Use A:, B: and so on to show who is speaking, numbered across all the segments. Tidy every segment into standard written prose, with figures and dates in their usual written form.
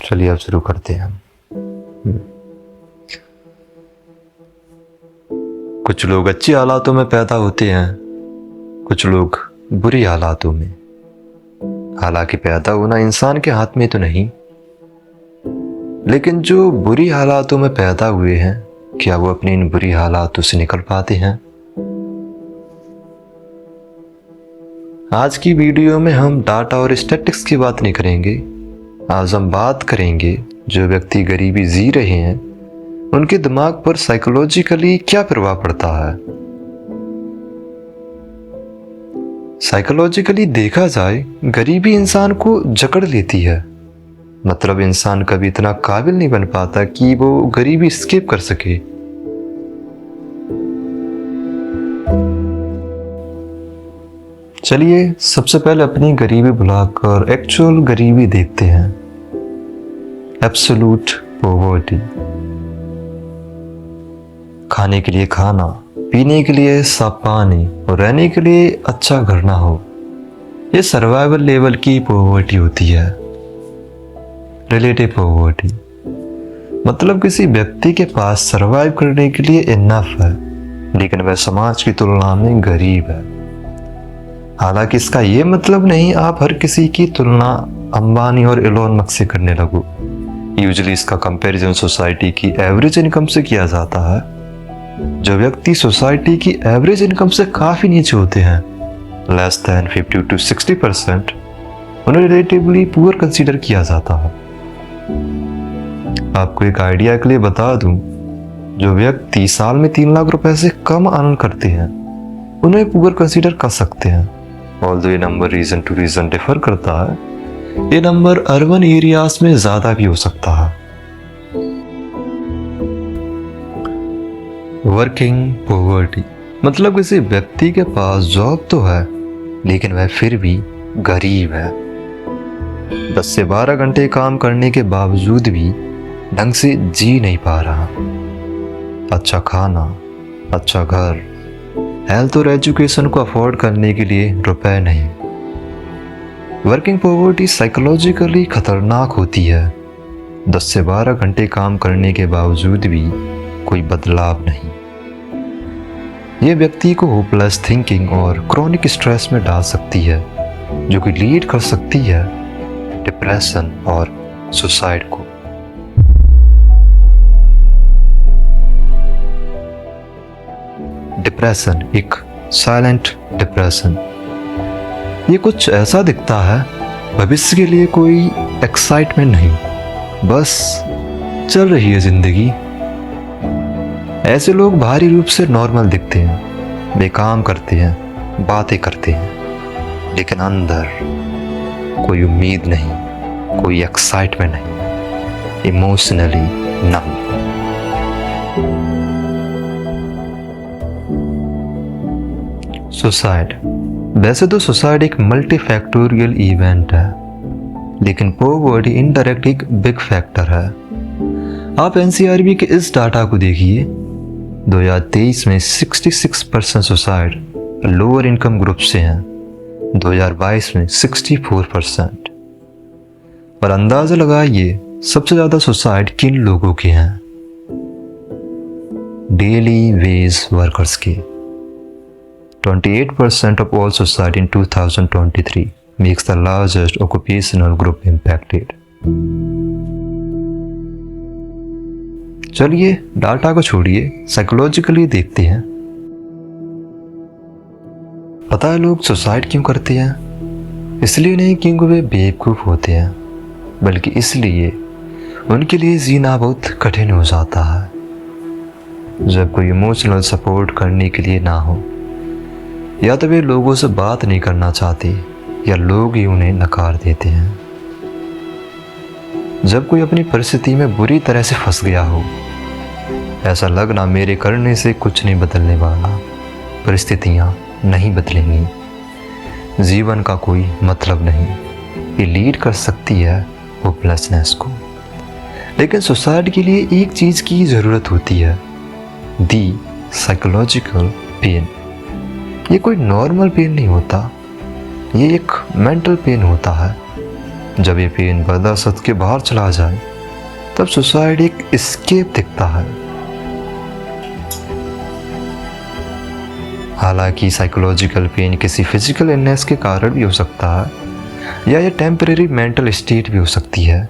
A: चलिए अब शुरू करते हैं हम। कुछ लोग अच्छी हालातों में पैदा होते हैं, कुछ लोग बुरी हालातों में। हालांकि पैदा होना इंसान के हाथ में तो नहीं, लेकिन जो बुरी हालातों में पैदा हुए हैं, क्या वो अपनी इन बुरी हालातों से निकल पाते हैं? आज की वीडियो में हम डाटा और स्टैटिस्टिक्स की बात नहीं करेंगे। आज हम बात करेंगे जो व्यक्ति गरीबी जी रहे हैं, उनके दिमाग पर साइकोलॉजिकली क्या प्रभाव पड़ता है। साइकोलॉजिकली देखा जाए, गरीबी इंसान को जकड़ लेती है। मतलब इंसान कभी इतना काबिल नहीं बन पाता कि वो गरीबी स्किप कर सके। चलिए सबसे पहले अपनी गरीबी भुलाकर एक्चुअल गरीबी देखते हैं। Absolute poverty. खाने के लिए खाना, पीने के लिए साफ पानी और रहने के लिए अच्छा घर ना हो, ये सर्वाइवल लेवल की पॉवर्टी होती है। रिलेटिव पॉवर्टी मतलब किसी व्यक्ति के पास सर्वाइव करने के लिए इनफ है, लेकिन वह समाज की तुलना में गरीब है। हालांकि इसका ये मतलब नहीं आप हर किसी की तुलना अंबानी और एलोन मस्क से करने लगो। यूजुअली इसका कंपैरिजन सोसाइटी की एवरेज इनकम से किया जाता है। जो व्यक्ति सोसाइटी की एवरेज इनकम से काफी नीचे होते हैं, लेस देन 50 to 60%, उन्हें रिलेटिवली पुअर कंसीडर किया जाता है। आपको एक आइडिया के लिए बता दूं, जो व्यक्ति साल में 3 लाख रुपए से कम अर्न करते हैं, उन्हें पुअर कंसीडर कर सकते हैं। ऑल्दो ये number region to region differ करता है, ये नंबर अर्बन एरियाज में ज्यादा भी हो सकता है। वर्किंग पॉवर्टी मतलब किसी व्यक्ति के पास जॉब तो है, लेकिन वह फिर भी गरीब है। 10 से 12 घंटे काम करने के बावजूद भी ढंग से जी नहीं पा रहा। अच्छा खाना, अच्छा घर, हेल्थ और एजुकेशन को अफोर्ड करने के लिए रुपए नहीं। वर्किंग पॉवर्टी साइकोलॉजिकली खतरनाक होती है। 10 से 12 घंटे काम करने के बावजूद भी कोई बदलाव नहीं। यह व्यक्ति को होपलेस थिंकिंग और क्रॉनिक स्ट्रेस में डाल सकती है, जो कि लीड कर सकती है डिप्रेशन और सुसाइड को। डिप्रेशन एक साइलेंट डिप्रेशन, ये कुछ ऐसा दिखता है, भविष्य के लिए कोई एक्साइटमेंट नहीं, बस चल रही है जिंदगी। ऐसे लोग बाहरी रूप से नॉर्मल दिखते हैं, वे काम करते हैं, बातें करते हैं, लेकिन अंदर कोई उम्मीद नहीं, कोई एक्साइटमेंट नहीं, इमोशनली नम। सुसाइड वैसे तो सुसाइड एक मल्टीफैक्टोरियल इवेंट है, लेकिन पॉवर्टी इनडायरेक्ट एक बिग फैक्टर है। आप एनसीआरबी के इस डाटा को देखिए, 2023 में 66% सुसाइड लोअर इनकम ग्रुप से हैं, 2022 में 64%। और अंदाजा लगाइए सबसे ज्यादा सुसाइड किन लोगों के हैं? डेली वेज वर्कर्स के। 28% of all suicide in 2023 makes the largest occupational group impacted. चलिए डाटा को छोड़िए, साइकोलॉजिकली देखते हैं। पता है लोग सुसाइड क्यों करते हैं? इसलिए नहीं क्योंकि वे बेवकूफ होते हैं, बल्कि इसलिए उनके लिए जीना बहुत कठिन हो जाता है। जब कोई इमोशनल सपोर्ट करने के लिए ना हो, या तो वे लोगों से बात नहीं करना चाहते, या लोग ही उन्हें नकार देते हैं। जब कोई अपनी परिस्थिति में बुरी तरह से फंस गया हो, ऐसा लगना मेरे करने से कुछ नहीं बदलने वाला, परिस्थितियां नहीं बदलेंगी, जीवन का कोई मतलब नहीं, ये लीड कर सकती है होपलेसनेस को। लेकिन सुसाइड के लिए एक चीज की जरूरत होती है, दी साइकोलॉजिकल पेन। ये कोई नॉर्मल पेन नहीं होता, ये एक मेंटल पेन होता है। जब ये पेन बर्दाश्त के बाहर चला जाए तब सुसाइड एक एस्केप दिखता है। हालांकि साइकोलॉजिकल पेन किसी फिजिकल इलनेस के कारण भी हो सकता है या ये टेम्परेरी मेंटल स्टेट भी हो सकती है।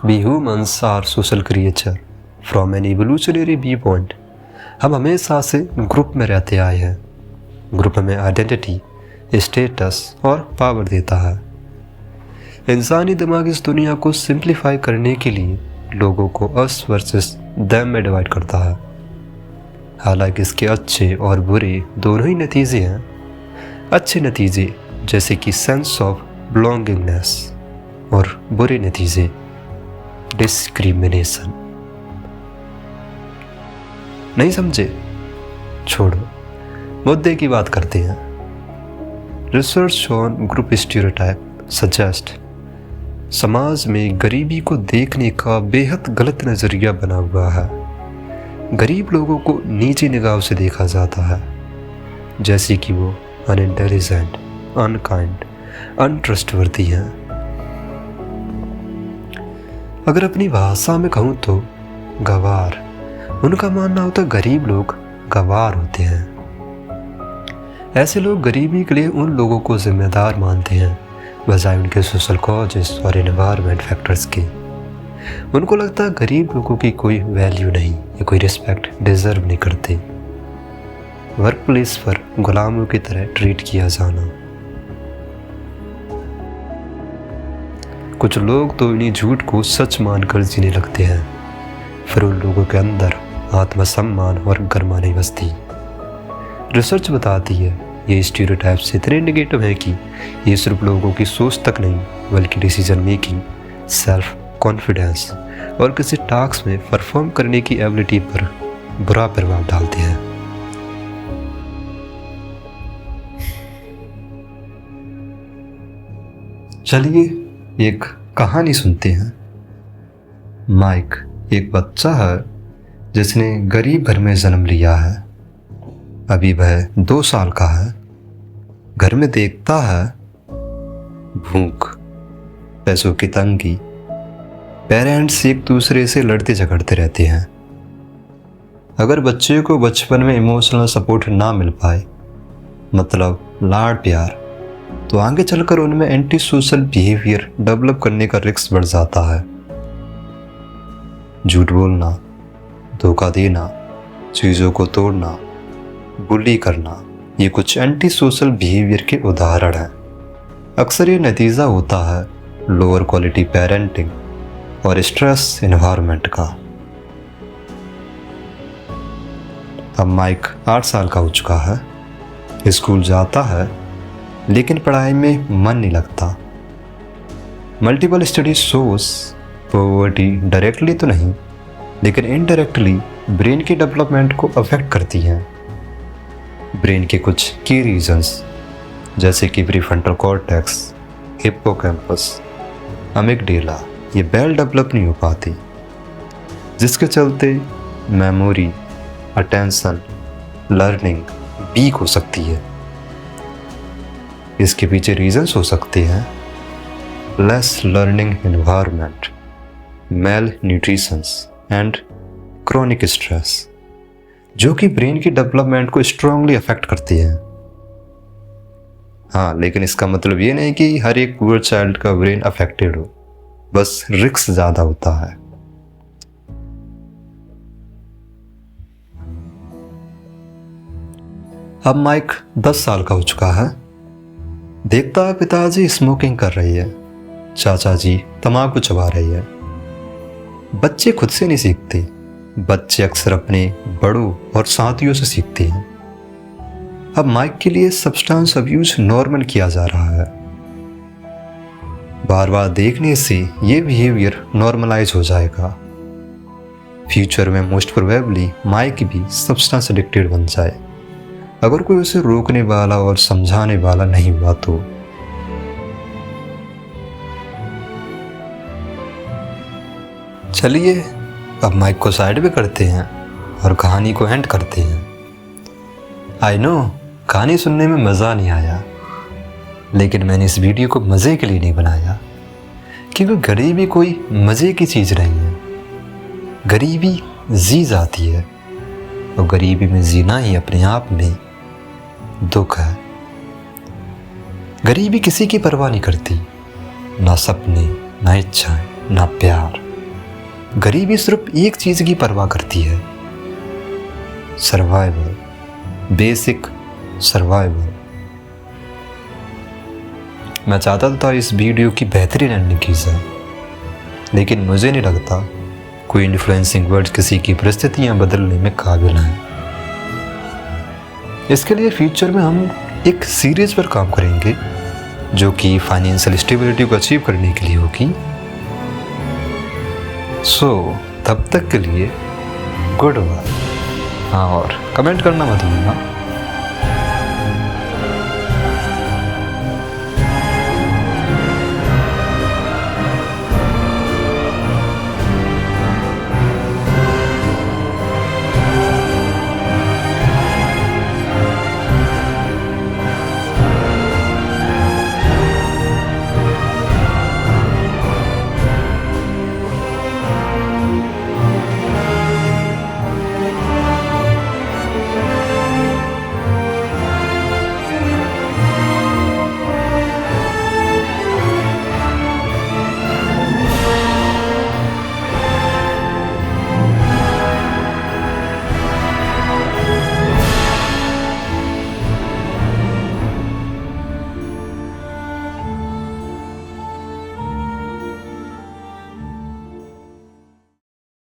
A: We humans are social creature from an evolutionary viewpoint। हम हमेशा से ग्रुप में रहते आए हैं। ग्रुप में आइडेंटिटी, स्टेटस और पावर देता है। इंसानी दिमाग इस दुनिया को सिंप्लीफाई करने के लिए लोगों को अस वर्सेस देम में डिवाइड करता है। हालांकि इसके अच्छे और बुरे दोनों ही नतीजे हैं। अच्छे नतीजे जैसे कि सेंस ऑफ बिलोंगिंगनेस और बुरे नतीजे डिस्क्रिमिनेशन। नहीं समझे? छोड़ो, मुद्दे की बात करते हैं। Research on group stereotype suggest समाज में गरीबी को देखने का बेहद गलत नज़रिया बना हुआ है। गरीब लोगों को नीची निगाह से देखा जाता है, जैसे कि वो अनइंटेलिजेंट, अनकाइंड, अनट्रस्टवर्दी हैं। अगर अपनी भाषा में कहूँ तो गवार। उनका मानना होता है गरीब लोग गवार होते हैं। ऐसे लोग गरीबी के लिए उन लोगों को जिम्मेदार मानते हैं बजाय उनके सोशल कॉजेस और एनवायरनमेंट फैक्टर्स के। उनको लगता है गरीब लोगों की कोई वैल्यू नहीं या कोई रिस्पेक्ट डिजर्व नहीं करते। वर्क प्लेस पर गुलामों की तरह ट्रीट किया जाना। कुछ लोग तो इन्हीं झूठ को सच मानकर जीने लगते हैं, फिर उन लोगों के अंदर आत्मसम्मान और गर्मा नहीं बसती। रिसर्च बताती है ये स्टीरियोटाइप्स इतने नेगेटिव हैं कि ये सिर्फ लोगों की सोच तक नहीं बल्कि डिसीजन मेकिंग, सेल्फ कॉन्फिडेंस और किसी टास्क में परफॉर्म करने की एबिलिटी पर बुरा प्रभाव डालते हैं। चलिए एक कहानी सुनते हैं। माइक एक बच्चा है जिसने गरीब घर में जन्म लिया है। अभी वह 2 साल का है। घर में देखता है भूख, पैसों की तंगी, पेरेंट्स एक दूसरे से लड़ते झगड़ते रहते हैं। अगर बच्चे को बचपन में इमोशनल सपोर्ट ना मिल पाए, मतलब लाड प्यार, तो आगे चलकर उनमें एंटी सोशल बिहेवियर डेवलप करने का रिस्क बढ़ जाता है। झूठ बोलना, धोखा देना, चीज़ों को तोड़ना, बुली करना, ये कुछ एंटी सोशल बिहेवियर के उदाहरण हैं। अक्सर ये नतीजा होता है लोअर क्वालिटी पेरेंटिंग और स्ट्रेस एनवायरनमेंट का। अब माइक 8 साल का हो चुका है। स्कूल जाता है लेकिन पढ़ाई में मन नहीं लगता। Multiple study shows poverty directly तो नहीं लेकिन इनडायरेक्टली ब्रेन की डेवलपमेंट को अफेक्ट करती हैं। ब्रेन के कुछ की रीजन्स जैसे कि प्रीफ्रंटल कॉर्टेक्स, हिप्पोकैम्पस, अमिगडाला ये वेल डेवलप नहीं हो पाती, जिसके चलते मेमोरी, अटेंशन, लर्निंग वीक हो सकती है। इसके पीछे रीजंस हो सकते हैं less learning environment, malnutritions and chronic stress, जो कि ब्रेन की डेवलपमेंट को स्ट्रांगली अफेक्ट करती है। हाँ, लेकिन इसका मतलब ये नहीं कि हर एक पुअर चाइल्ड का ब्रेन अफेक्टेड हो, बस रिस्क ज़्यादा होता है। अब माइक 10 साल का हो चुका है। देखता है पिताजी स्मोकिंग कर रही है, चाचा जी तंबाकू चबा रही है। बच्चे खुद से नहीं सीखते, बच्चे अक्सर अपने बड़ों और साथियों से सीखते हैं। अब माइक के लिए सब्सटेंस अब्यूज नॉर्मल किया जा रहा है। बार बार देखने से ये बिहेवियर नॉर्मलाइज हो जाएगा। फ्यूचर में मोस्ट प्रोबेबली माइक भी सब्सटेंस एडिक्टेड बन जाए, अगर कोई उसे रोकने वाला और समझाने वाला नहीं हुआ तो। चलिए अब माइक को साइड पे करते हैं और कहानी को एंड करते हैं। आई नो कहानी सुनने में मज़ा नहीं आया, लेकिन मैंने इस वीडियो को मज़े के लिए नहीं बनाया, क्योंकि गरीबी कोई मज़े की चीज़ नहीं है। गरीबी जी जाती है, और गरीबी में जीना ही अपने आप में दुख है। गरीबी किसी की परवाह नहीं करती, ना सपने, ना इच्छाएं, ना प्यार। गरीबी सिर्फ एक चीज़ की परवाह करती है, सर्वाइवल, बेसिक सर्वाइवल। मैं चाहता था इस वीडियो की बेहतरीन एंडिंग की जाए, लेकिन मुझे नहीं लगता कोई इन्फ्लुएंसिंग वर्ड्स किसी की परिस्थितियां बदलने में काबिल हैं। इसके लिए फ्यूचर में हम एक सीरीज पर काम करेंगे जो कि फाइनेंशियल स्टेबिलिटी को अचीव करने के लिए होगी। सो तब तक के लिए गुड बाय। हाँ, और कमेंट करना मत भूलना।